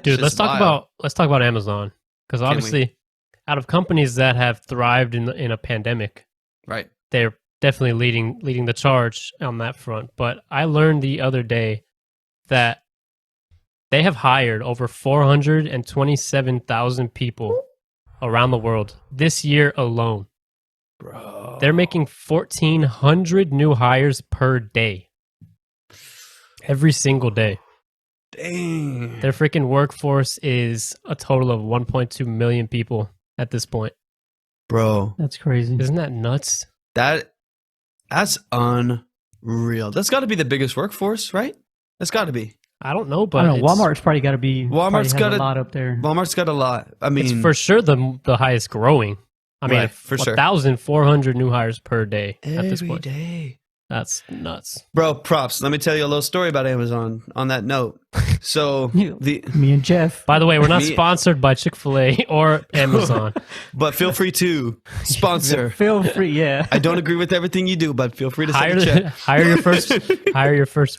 Dude, let's talk about Amazon, because obviously, out of companies that have thrived in a pandemic, right? They're definitely leading the charge on that front. But I learned the other day that they have hired over 427,000 people around the world this year alone. Bro, they're making 1,400 new hires per day, every single day. Dang. Their freaking workforce is a total of 1.2 million people at this point. Bro, that's crazy. Isn't that nuts? That's unreal. That's got to be the biggest workforce, right? That's got to be. I don't know, but I don't know. Walmart's probably got to be. Walmart's got a lot up there. Walmart's got a lot. I mean, it's for sure the highest growing. I mean, right, for sure. 1,400 new hires per day at this point. Every day. That's nuts. Bro, props. Let me tell you a little story about Amazon on that note. So, me and Jeff. By the way, we're not sponsored by Chick-fil-A or Amazon. But feel free to sponsor. Feel free, yeah. I don't agree with everything you do, but feel free to send a check. hire your first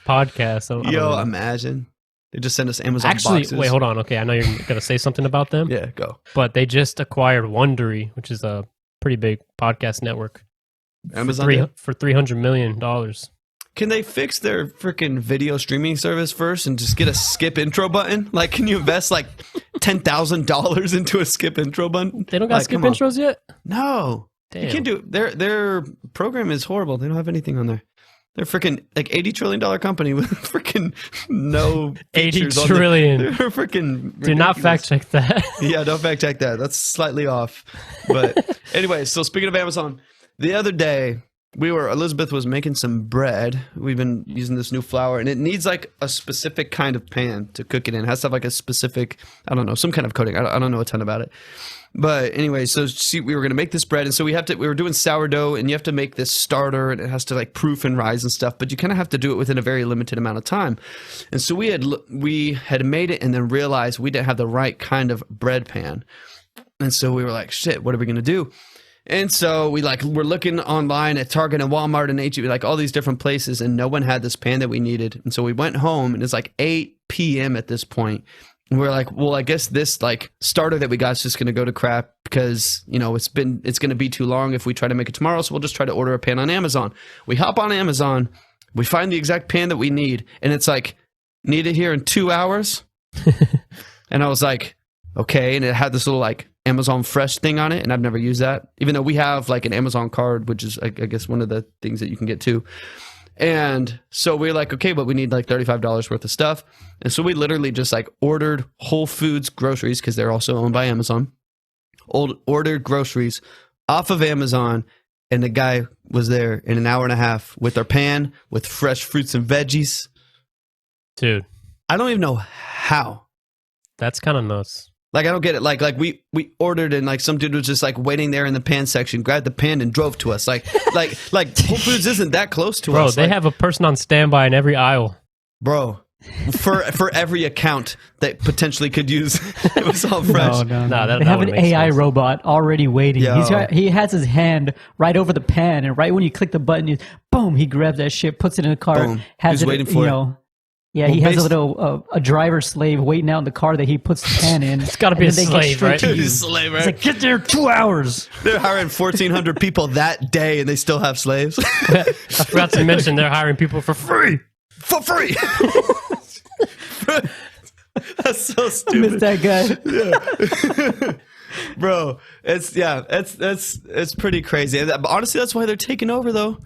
podcast. Yo, imagine. They just send us Amazon boxes. Wait, hold on. Okay, I know you're going to say something about them. Yeah, go. But they just acquired Wondery, which is a pretty big podcast network. Amazon for $300 million. Can they fix their freaking video streaming service first and just get a skip intro button? Like, can you invest like $10,000 into a skip intro button? They don't got skip intros yet? No. Damn. You can't do it. Their program is horrible. They don't have anything on there. They're freaking like $80 trillion company with freaking no 80 trillion. They're freaking do not fact check that. Yeah, don't fact check that. That's slightly off. But anyway, so speaking of Amazon, the other day Elizabeth was making some bread. We've been using this new flour, and it needs like a specific kind of pan to cook it in. It has to have like a specific, I don't know, some kind of coating. I don't know a ton about it. But anyway, so we were going to make this bread, and so we were doing sourdough, and you have to make this starter, and it has to like proof and rise and stuff, but you kind of have to do it within a very limited amount of time. And so we had made it and then realized we didn't have the right kind of bread pan. And so we were like, shit, what are we going to do? And so we're looking online at Target and Walmart and H-E-B, like all these different places, and no one had this pan that we needed. And so we went home, and it's like 8 p.m. at this point. And we're like, well, I guess this like starter that we got is just going to go to crap because, you know, it's going to be too long if we try to make it tomorrow. So we'll just try to order a pan on Amazon. We hop on Amazon, we find the exact pan that we need, and it's like, need it here in 2 hours. And I was like, okay. And it had this little like Amazon Fresh thing on it, and I've never used that, even though we have like an Amazon card, which is I guess one of the things that you can get too. And so we're like, okay, but we need like $35 worth of stuff. And so we literally just like ordered Whole Foods groceries, because they're also owned by Amazon. Ordered groceries off of Amazon, and the guy was there in an hour and a half with our pan with fresh fruits and veggies. Dude, I don't even know how. That's kind of nuts. Like, I don't get it. Like we ordered, and like some dude was just like waiting there in the pan section, grabbed the pan and drove to us. Like Whole Foods isn't that close to us. Bro, they have a person on standby in every aisle. Bro, for every account that potentially could use it was all fresh. No, they have an AI robot already waiting. He has his hand right over the pan, and right when you click the button, boom, he grabs that shit, puts it in the cart. Boom. He's waiting for it. Yeah, he has a little a driver slave waiting out in the car that he puts the pan in. It's got to be a slave, right? He's a slave, right? It's like, get there 2 hours. They're hiring 1,400 people that day, and they still have slaves. I forgot to mention they're hiring people for free. For free. That's so stupid. I miss that guy. Yeah. Bro, it's pretty crazy. And honestly, that's why they're taking over, though.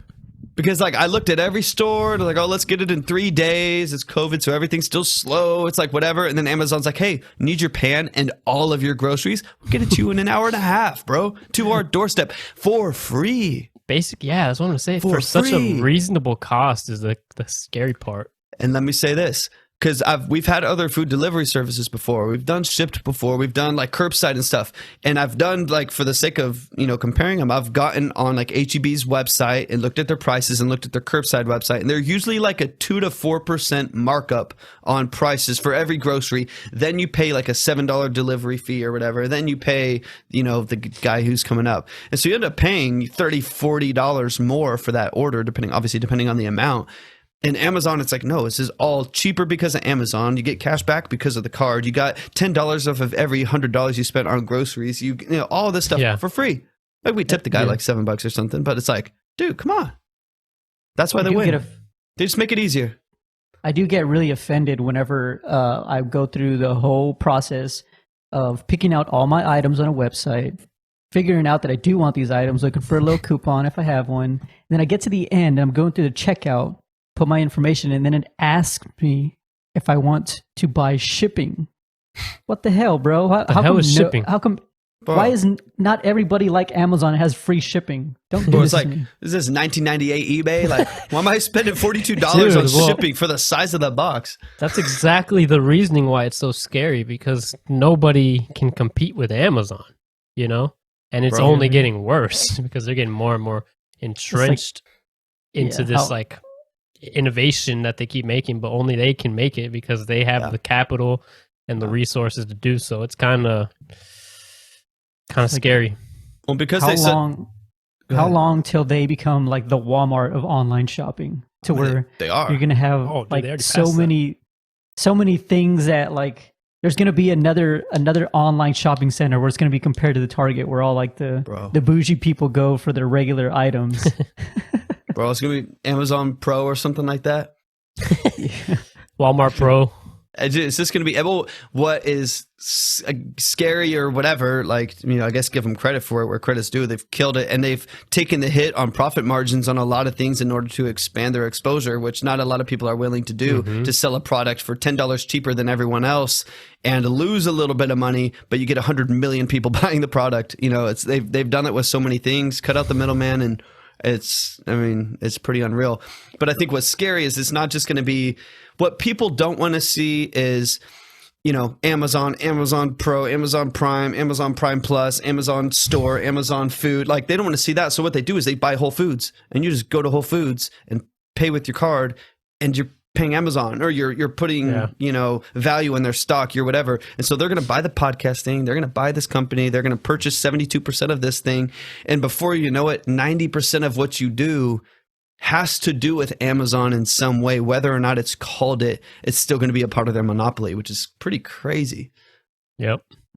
Because like I looked at every store, they're like, oh, let's get it in 3 days. It's COVID, so everything's still slow. It's like whatever. And then Amazon's like, hey, need your pan and all of your groceries? We'll get it to you in an hour and a half, bro. To our doorstep for free. Basic, yeah, that's what I'm gonna say. For such a reasonable cost is the scary part. And let me say this, because we've had other food delivery services before. We've done Shipt before. We've done like curbside and stuff. And I've done like, for the sake of, you know, comparing them, I've gotten on like H-E-B's website and looked at their prices and looked at their curbside website. And they're usually like a 2 to 4% markup on prices for every grocery. Then you pay like a $7 delivery fee or whatever. Then you pay, you know, the guy who's coming up. And so you end up paying $30, $40 more for that order, depending on the amount. And Amazon, it's like, no, this is all cheaper because of Amazon. You get cash back because of the card. You got $10 off of every $100 you spent on groceries. You know, all this stuff for free. Like we tipped the guy like $7 or something, but it's like, dude, come on. That's why they win. They just make it easier. I do get really offended whenever I go through the whole process of picking out all my items on a website, figuring out that I do want these items, looking for a little coupon if I have one. And then I get to the end, and I'm going through the checkout, put my information, and then it asks me if I want to buy shipping. What the hell, bro? How come shipping? How come? Bro. Why is not everybody like Amazon has free shipping? Don't do this. It's like, is this 1998 eBay? Like, why am I spending $42 on shipping for the size of the box? That's exactly the reasoning why it's so scary, because nobody can compete with Amazon, you know? And it's only getting worse because they're getting more and more entrenched into this like innovation that they keep making, but only they can make it because they have the capital and the resources to do so. It's kind of scary. Well, because how long till they become like the Walmart of online shopping, to where they are? You're gonna have so many things that like there's gonna be another online shopping center where it's gonna be compared to the Target, where all like the bougie people go for their regular items. Bro, it's gonna be Amazon Pro or something like that. Walmart Pro. It's just going to be, what is scary or whatever, like, you know, I guess give them credit for it where credit's due. They've killed it, and they've taken the hit on profit margins on a lot of things in order to expand their exposure, which not a lot of people are willing to do, to sell a product for $10 cheaper than everyone else and lose a little bit of money, but you get 100 million people buying the product. You know, they've done it with so many things, cut out the middleman, and it's pretty unreal. But I think what's scary is it's not just going to be, what people don't want to see is, you know, Amazon Pro, Amazon Prime, Amazon Prime Plus, Amazon Store, Amazon Food. Like, they don't want to see that. So what they do is they buy Whole Foods, and you just go to Whole Foods and pay with your card, and you're paying Amazon, or you're putting, you know, value in their stock, or whatever. And so they're going to buy the podcast thing. They're going to buy this company. They're going to purchase 72% of this thing. And before you know it, 90% of what you do has to do with Amazon in some way. Whether or not it's called it, it's still going to be a part of their monopoly, which is pretty crazy. Yep.